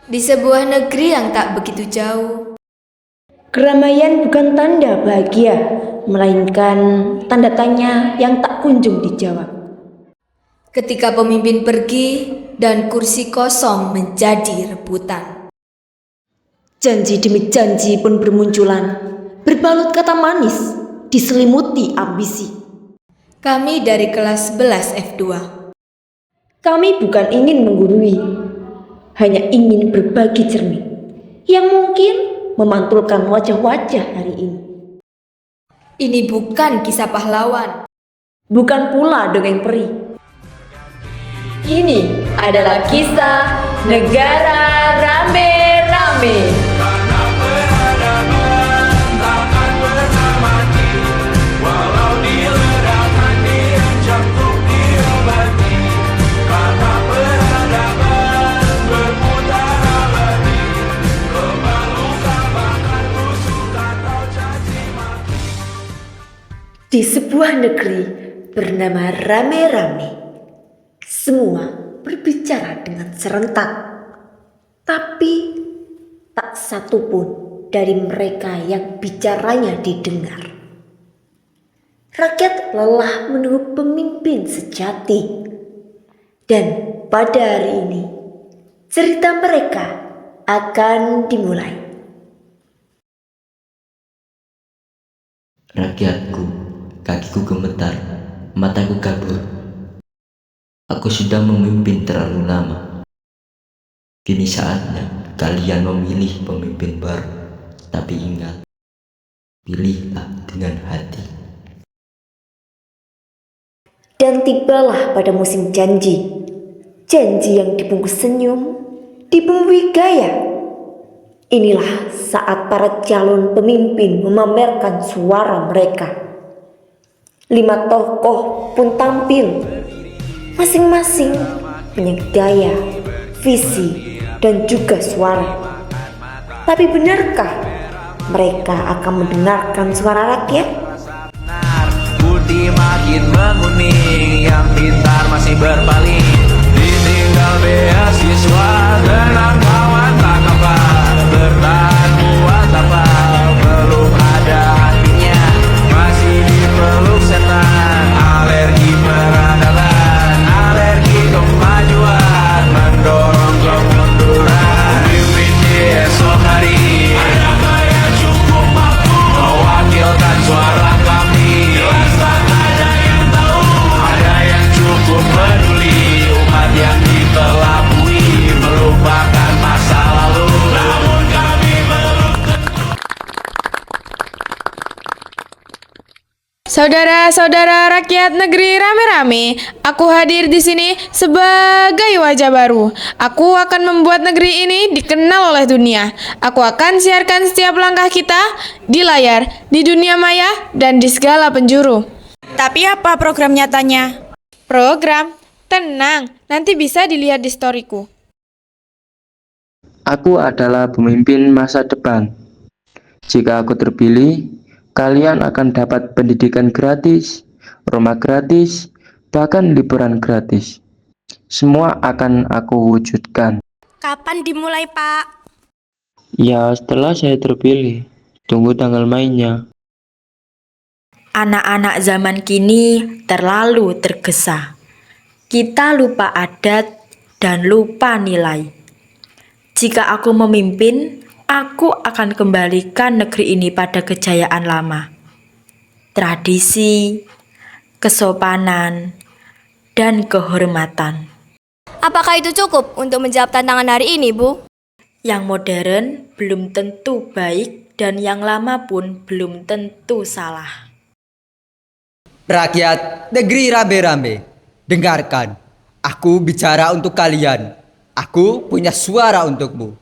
Di sebuah negeri yang tak begitu jauh, Keramaian bukan tanda bahagia, melainkan tanda tanya yang tak kunjung dijawab. ketika pemimpin pergi dan kursi kosong menjadi rebutan. Janji demi janji pun bermunculan, berbalut kata manis, diselimuti ambisi. Kami dari kelas 11 F2. Kami bukan ingin menggurui, hanya ingin berbagi cermin yang mungkin memantulkan wajah-wajah hari ini. Ini bukan kisah pahlawan. Bukan pula dongeng peri. Ini adalah kisah negara rame-rame. Di sebuah negeri bernama Rame-Rame, semua berbicara dengan serentak, tapi tak satu pun dari mereka yang bicaranya didengar. Rakyat lelah menunggu pemimpin sejati, dan pada hari ini cerita mereka akan dimulai. Rakyatku, kakiku gemetar, mataku kabur. Aku sudah memimpin terlalu lama. Kini saatnya kalian memilih pemimpin baru. Tapi ingat, pilihlah dengan hati. Dan tibalah pada musim janji. Janji yang dibungkus senyum, dibumbui gaya. Inilah saat para calon pemimpin memamerkan suara mereka. 5 tokoh pun tampil. Masing-masing punya gaya, visi, dan juga suara. Tapi benarkah mereka akan mendengarkan suara rakyat? Budi makin menguning, yang pintar masih berpaling. Ditinggal beasiswa, tenang kawan tak kabar. Bertahan buat apa, belum ada artinya. Masih dipeluk setan, alergi peradaban, alergi kemajuan, mendorong kemunduran. Pimpin di esok hari, adakah yang cukup mampu mewakilkan suara kami? Cukup peduli umat yang dikelabui, melupakan masa lalu. Namun kami belum. Saudara-saudara rakyat negeri rame-rame, aku hadir di sini sebagai wajah baru. Aku akan membuat negeri ini dikenal oleh dunia. Aku akan siarkan setiap langkah kita di layar, di dunia maya, dan di segala penjuru. Tapi apa program nyatanya? Program? Tenang, nanti bisa dilihat di storyku. Aku adalah pemimpin masa depan. Jika aku terpilih, kalian akan dapat pendidikan gratis, rumah gratis, bahkan liburan gratis. Semua akan aku wujudkan. Kapan dimulai, Pak? Ya, setelah saya terpilih. Tunggu tanggal mainnya. Anak-anak zaman kini terlalu tergesa. Kita lupa adat dan lupa nilai. Jika aku memimpin, aku akan kembalikan negeri ini pada kejayaan lama. Tradisi, kesopanan, dan kehormatan. Apakah itu cukup untuk menjawab tantangan hari ini, Bu? Yang modern belum tentu baik dan yang lama pun belum tentu salah. Rakyat negeri rame-rame, dengarkan. Aku bicara untuk kalian. Aku punya suara untukmu.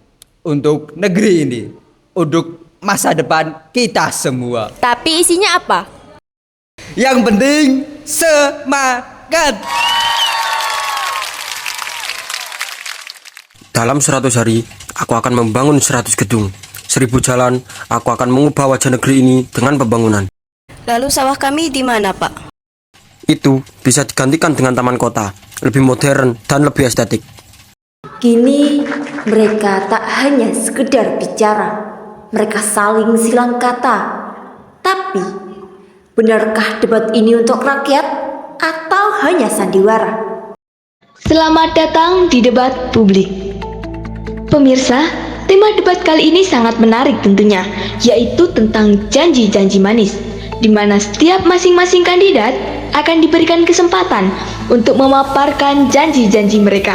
Untuk negeri ini. Untuk masa depan kita semua. Tapi isinya apa? Yang penting semangat. Dalam 100 hari, aku akan membangun 100 gedung. 1000 jalan, aku akan mengubah wajah negeri ini dengan pembangunan. Lalu sawah kami di mana, Pak? Itu bisa digantikan dengan taman kota, lebih modern dan lebih estetik. Kini Mereka tak hanya sekedar bicara, mereka saling silang kata. Tapi, benarkah debat ini untuk rakyat atau hanya sandiwara? Selamat datang di debat publik. Pemirsa, tema debat kali ini sangat menarik tentunya, yaitu tentang janji-janji manis, di mana setiap masing-masing kandidat akan diberikan kesempatan untuk memaparkan janji-janji mereka.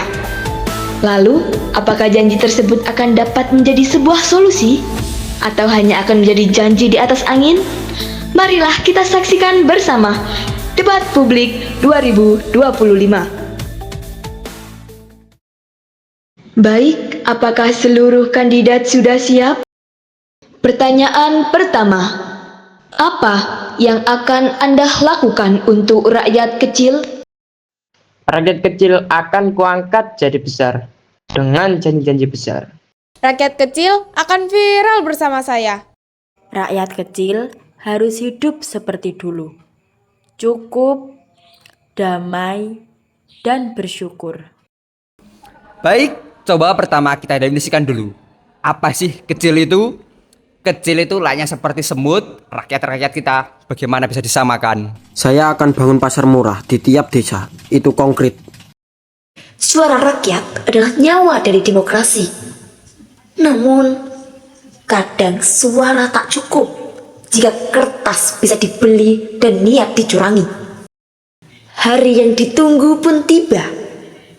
Lalu, apakah janji tersebut akan dapat menjadi sebuah solusi? Atau hanya akan menjadi janji di atas angin? Marilah kita saksikan bersama Debat Publik 2025. Baik, apakah seluruh kandidat sudah siap? Pertanyaan pertama, apa yang akan Anda lakukan untuk rakyat kecil? Rakyat kecil akan kuangkat jadi besar dengan janji-janji besar. Rakyat kecil akan viral bersama saya. Rakyat kecil harus hidup seperti dulu. Cukup, damai, dan bersyukur. Baik, coba pertama kita definisikan dulu. Apa sih kecil itu? Kecil itu layaknya seperti semut, rakyat-rakyat kita bagaimana bisa disamakan? Saya akan bangun pasar murah di tiap desa. Itu konkret. Suara rakyat adalah nyawa dari demokrasi. Namun, kadang suara tak cukup jika kertas bisa dibeli dan niat dicurangi. Hari yang ditunggu pun tiba.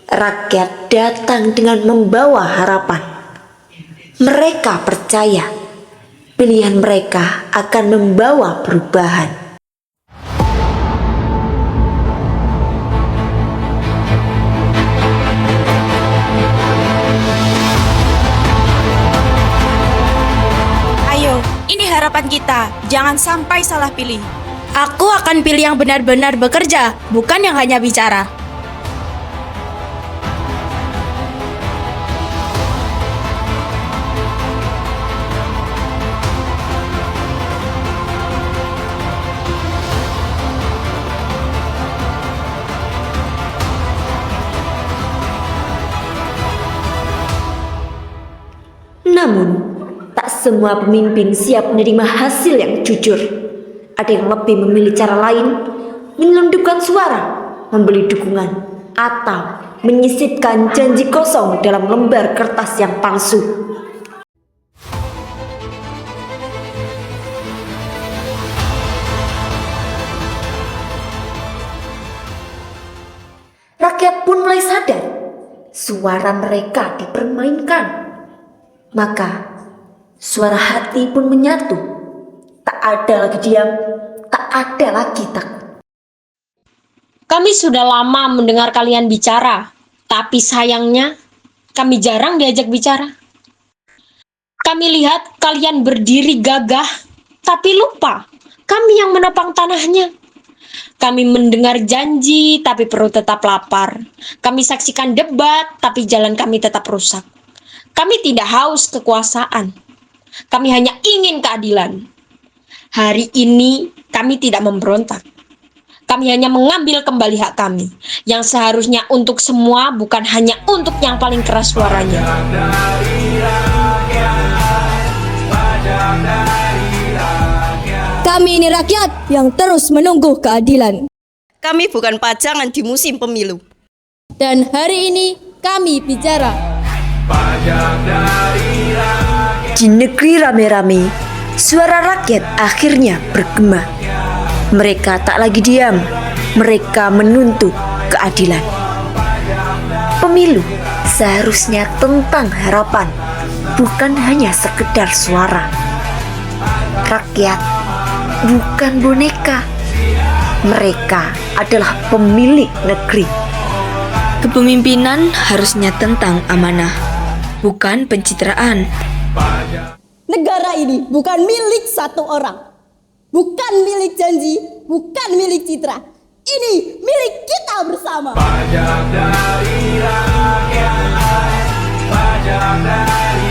Rakyat datang dengan membawa harapan. Mereka percaya pilihan mereka akan membawa perubahan. Ayo, ini harapan kita. Jangan sampai salah pilih. Aku akan pilih yang benar-benar bekerja, bukan yang hanya bicara. Namun, tak semua pemimpin siap menerima hasil yang jujur. Ada yang lebih memilih cara lain, menyelundupkan suara, membeli dukungan, atau menyisipkan janji kosong dalam lembar kertas yang palsu. Rakyat pun mulai sadar, suara mereka dipermainkan. Maka, suara hati pun menyatu. Tak ada lagi diam, tak ada lagi takut. Kami sudah lama mendengar kalian bicara, tapi sayangnya kami jarang diajak bicara. Kami lihat kalian berdiri gagah, tapi lupa kami yang menopang tanahnya. Kami mendengar janji, tapi perut tetap lapar. Kami saksikan debat, tapi jalan kami tetap rusak. Kami tidak haus kekuasaan. Kami hanya ingin keadilan. Hari ini kami tidak memberontak. Kami hanya mengambil kembali hak kami, yang seharusnya untuk semua, bukan hanya untuk yang paling keras suaranya. Kami ini rakyat yang terus menunggu keadilan. Kami bukan pajangan di musim pemilu. Dan hari ini kami bicara. Di negeri rame-rame, suara rakyat akhirnya bergema. Mereka tak lagi diam, mereka menuntut keadilan. Pemilu seharusnya tentang harapan, bukan hanya sekedar suara. Rakyat bukan boneka, mereka adalah pemilik negeri. Kepemimpinan harusnya tentang amanah, bukan pencitraan. Negara ini bukan milik satu orang, bukan milik janji, bukan milik citra. Ini milik kita bersama. Pajak dari rakyat, pajak dari